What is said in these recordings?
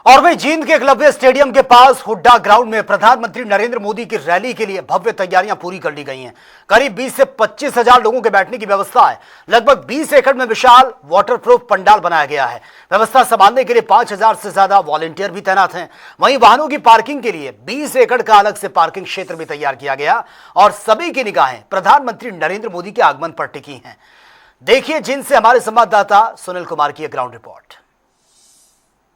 और वहीं जींद के एकलव्य स्टेडियम के पास हुड्डा ग्राउंड में प्रधानमंत्री नरेंद्र मोदी की रैली के लिए भव्य तैयारियां पूरी कर ली गई हैं। करीब 20 से 25 हजार लोगों के बैठने की व्यवस्था है। लगभग 20 एकड़ में विशाल वाटरप्रूफ पंडाल बनाया गया है। व्यवस्था संभालने के लिए 5000 से ज्यादा वॉलंटियर भी तैनात हैं। वहीं वाहनों की पार्किंग के लिए 20 एकड़ का अलग से पार्किंग क्षेत्र भी तैयार किया गया और सभी की निगाहें प्रधानमंत्री नरेंद्र मोदी के आगमन पर टिकी हैं। देखिए जींद से हमारे संवाददाता सुनील कुमार की ग्राउंड रिपोर्ट।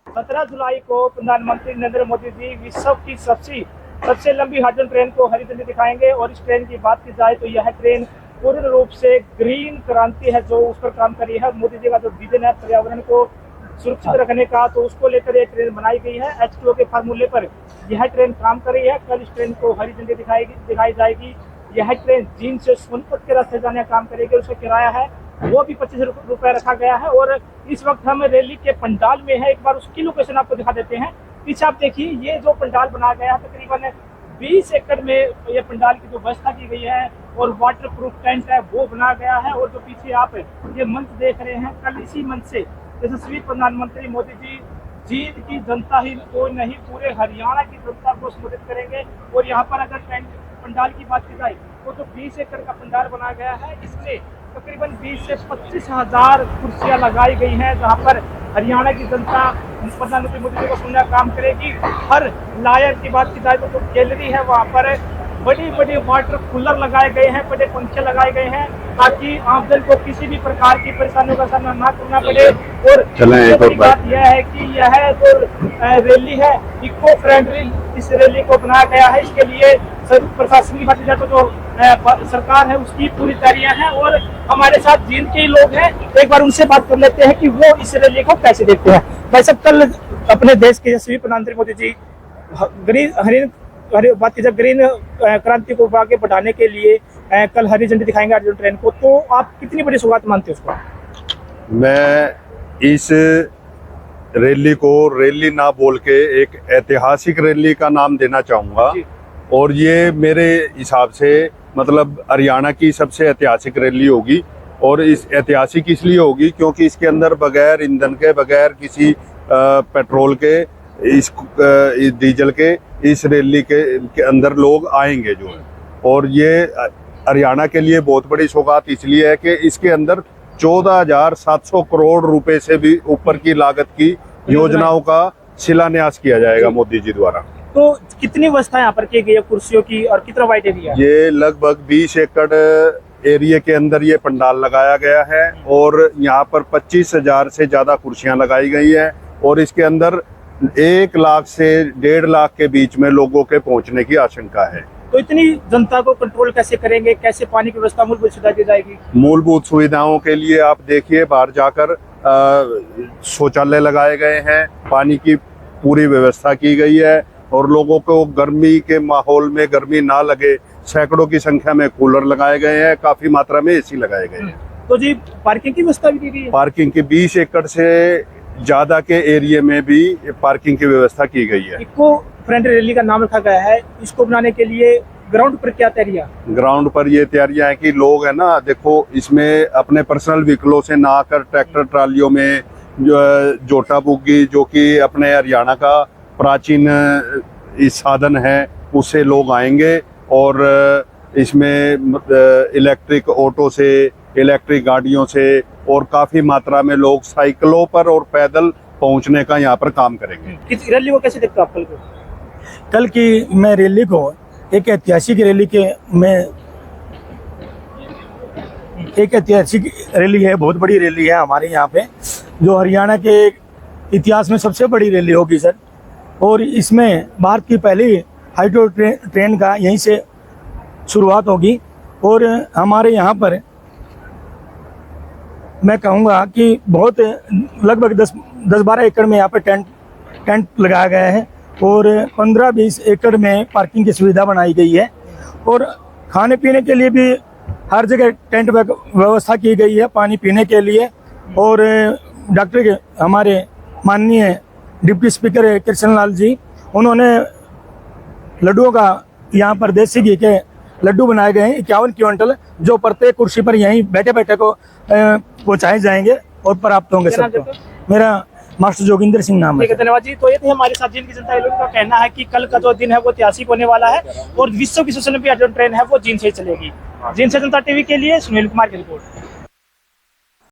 17 जुलाई को प्रधानमंत्री नरेंद्र मोदी जी विश्व की सबसे लंबी हाइड्रोजन ट्रेन को हरी झंडी दिखाएंगे। और इस ट्रेन की बात की जाए तो यह ट्रेन पूर्ण रूप से ग्रीन क्रांति है जो उस पर काम कर रही है। मोदी जी का जो विजन है पर्यावरण को सुरक्षित रखने का, तो उसको लेकर यह ट्रेन बनाई गई है। H2O के फार्मूले पर यह ट्रेन काम कर रही है। कल इस ट्रेन को हरी झंडी दिखाई जाएगी। यह ट्रेन जींद से सोनपत के रास्ते जाने का काम करेगी। उसका किराया है वो भी 25 रुपए रखा गया है। और इस वक्त हम रैली के पंडाल में है। एक बार उसकी लोकेशन आपको दिखा देते हैं। पीछे आप देखिए, ये जो पंडाल बनाया गया है तकरीबन 20 एकड़ में ये पंडाल की जो व्यवस्था की गई है और वाटर प्रूफ टेंट है वो बनाया गया है। और जो पीछे आप ये मंच देख रहे हैं, कल इसी मंच से यशस्वी प्रधानमंत्री मोदी जी जींद की जनता ही तो नहीं पूरे हरियाणा की जनता को संबोधित करेंगे। और यहाँ पर अगर टेंट पंडाल की बात की जाए तो जो 20 एकड़ का पंडाल बनाया गया है, इसमें तकरीबन 20 से 25 हजार कुर्सियां लगाई गई हैं, जहां पर हरियाणा की जनता प्रधानमंत्री मोदी जी को सुनने का काम करेगी। हर लायर की बात की जाए तो जो गैलरी है वहां पर बड़ी बड़ी वाटर कूलर लगाए गए हैं, बड़े पंखे लगाए गए हैं ताकि आमजन को किसी भी प्रकार की परेशानियों का सामना ना करना पड़े। और बड़ी बात यह है कि यह जो रैली है इको फ्रेंडली इस रैली को बनाया गया है। इसके लिए प्रशासनिक बात की जाए तो जो सरकार है उसकी पूरी तैयारियां हैं। और हमारे साथ जींद के लोग हैं, एक बार उनसे बात कर लेते हैं कि वो इस रैली को कैसे देखते हैं। भाई साहब, कल अपने देश के यशस्वी प्रधानमंत्री मोदी जी बात की जाए ग्रीन क्रांति को आगे बढ़ाने के लिए कल हरी झंडी दिखाएंगे हाइड्रोजन ट्रेन को, तो आप कितनी बड़ी शुरुआत मानते हैं उसको? मैं इस रैली को रैली ना बोल के एक ऐतिहासिक रैली का नाम देना चाहूँगा। और ये मेरे हिसाब से मतलब हरियाणा की सबसे ऐतिहासिक रैली होगी। और इस ऐतिहासिक इसलिए होगी क्योंकि इसके अंदर बगैर ईंधन के, बगैर किसी पेट्रोल के, इस डीजल के इस रैली के अंदर लोग आएंगे जो है। और ये हरियाणा के लिए बहुत बड़ी सौगात इसलिए है कि इसके अंदर 14,700 करोड़ रुपए से भी ऊपर की लागत की योजनाओं का शिलान्यास किया जाएगा मोदी जी द्वारा। तो कितनी व्यवस्था यहाँ पर की गई है कुर्सियों की और कितना वाइड एरिया? ये लगभग 20 एकड़ एरिया के अंदर ये पंडाल लगाया गया है। और यहाँ पर 25,000 से ज्यादा कुर्सियां लगाई गई है। और इसके अंदर 1 लाख से 1.5 लाख के बीच में लोगों के पहुंचने की आशंका है। तो इतनी जनता को कंट्रोल कैसे करेंगे? कैसे पानी की व्यवस्था मूलभूत सुविधा दी जाएगी? मूलभूत सुविधाओं के लिए आप देखिए, बाहर जाकर शौचालय लगाए गए हैं, पानी की पूरी व्यवस्था की गई है। और लोगों को गर्मी के माहौल में गर्मी ना लगे, सैकड़ों की संख्या में कूलर लगाए गए हैं, काफी मात्रा में एसी लगाए गए हैं। तो जी पार्किंग की व्यवस्था भी दी गई है? पार्किंग की 20 एकड़ से ज्यादा के एरिया में भी पार्किंग की व्यवस्था की गई है। इको फ्रेंडली रैली का नाम रखा गया है। इसको बनाने के लिए ग्राउंड पर क्या तैयारियां? ग्राउंड पर ये तैयारियां हैं कि लोग है ना, देखो इसमें अपने पर्सनल व्हीकलों से ना आकर ट्रैक्टर ट्रालियों में जो जोटा बुग्गी जो कि अपने हरियाणा का प्राचीन इस साधन है उससे लोग आएंगे। और इसमें इलेक्ट्रिक ऑटो से, इलेक्ट्रिक गाड़ियों से और काफी मात्रा में लोग साइकिलों पर और पैदल पहुंचने का यहाँ पर काम करेंगे। इस रैली को कैसे देखते हो आप? कल की मैं रैली को एक ऐतिहासिक रैली है, बहुत बड़ी रैली है हमारे यहाँ पे, जो हरियाणा के इतिहास में सबसे बड़ी रैली होगी सर। और इसमें भारत की पहली हाइड्रो ट्रेन का यहीं से शुरुआत होगी। और हमारे यहाँ पर मैं कहूँगा कि बहुत लगभग 10-12 एकड़ में यहाँ पर टेंट लगाया गया है। और 15-20 एकड़ में पार्किंग की सुविधा बनाई गई है। और खाने पीने के लिए भी हर जगह टेंट व्यवस्था की गई है, पानी पीने के लिए। और डॉक्टर के हमारे माननीय डिप्टी स्पीकर कृष्ण लाल जी, उन्होंने लड्डुओं का यहाँ पर देसी घी के लड्डू बनाए गए हैं 51 क्विंटल, जो प्रत्येक कुर्सी पर यहीं बैठे बैठे को पहुँचाए जाएंगे और प्राप्त होंगे सबको। मेरा मास्टर जोगिंदर सिंह नाम ठीक है। है, धन्यवाद जी। तो ये थे हमारे साथ जिनकी जनता है, लोगों का कहना है कि कल का जो दिन है वो ऐतिहासिक होने वाला है और विश्व की सबसे लंबी अर्जुन ट्रेन है वो जींद से ही चलेगी। जींद से जनता टीवी के लिए सुनील कुमार की रिपोर्ट।